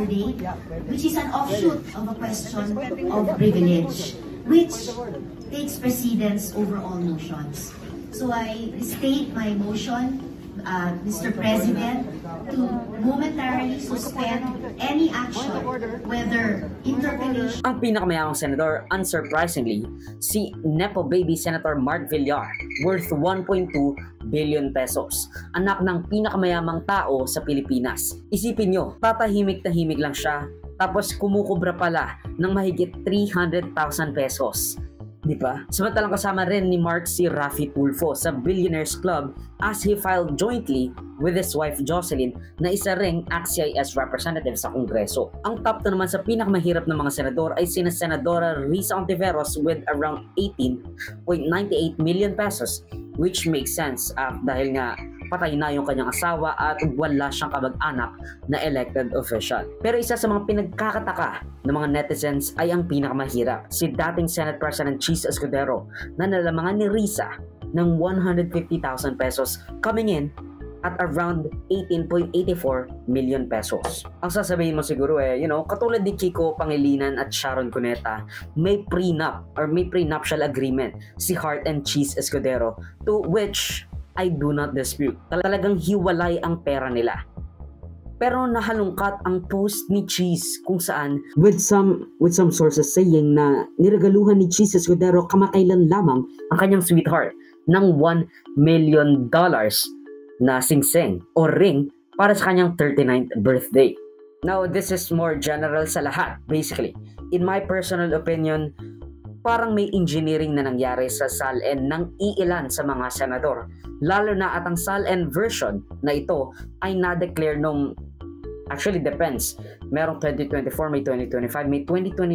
yesterday, which is an offshoot of a question of privilege, which takes precedence over all motions. So I state my motion, Mr. President, to momentarily suspend any action, whether interpellation. Ang pinakamayamang senador, unsurprisingly, si Nepo baby Senator Mark Villar, worth 1.2 billion pesos. Anak ng pinakamayamang tao sa Pilipinas. Isipin nyo, tatahimik-tahimik lang siya, tapos kumukubra pala ng mahigit 300,000 pesos. Di ba? Samantalang kasama rin ni Mark si Raffy Tulfo sa Billionaires Club as he filed jointly with his wife Jocelyn na isa ring ACT-CIS representative sa Kongreso. Ang top 2 naman sa pinakamahirap ng mga senador ay sina Senadora Risa Ontiveros with around 18.98 million pesos, which makes sense dahil nga patay na yung kanyang asawa at wala siyang kamag-anak na elected official. Pero isa sa mga pinagkakataka ng mga netizens ay ang pinakamahirap, si dating Senate President Chis Escudero na nalamangan ni Risa ng 150,000 pesos coming in at around 18.84 million pesos. Ang sasabihin mo siguro katulad ni Kiko Pangilinan at Sharon Cuneta, may prenup or may prenuptial agreement si Heart and Chis Escudero, to which I do not dispute. Talagang hiwalay ang pera nila. Pero nahalungkat ang post ni Chis kung saan with some sources saying na niregaluhan ni Chis Escudero kamakailan lamang ang kanyang sweetheart ng $1 million na singsing o ring para sa kanyang 39th birthday. Now, this is more general sa lahat, basically. In my personal opinion, parang may engineering na nangyari sa SALN ng iilan sa mga senador. Lalo na at ang SALN version na ito ay na-declare nung, actually depends, merong 2024, may 2025, may 2020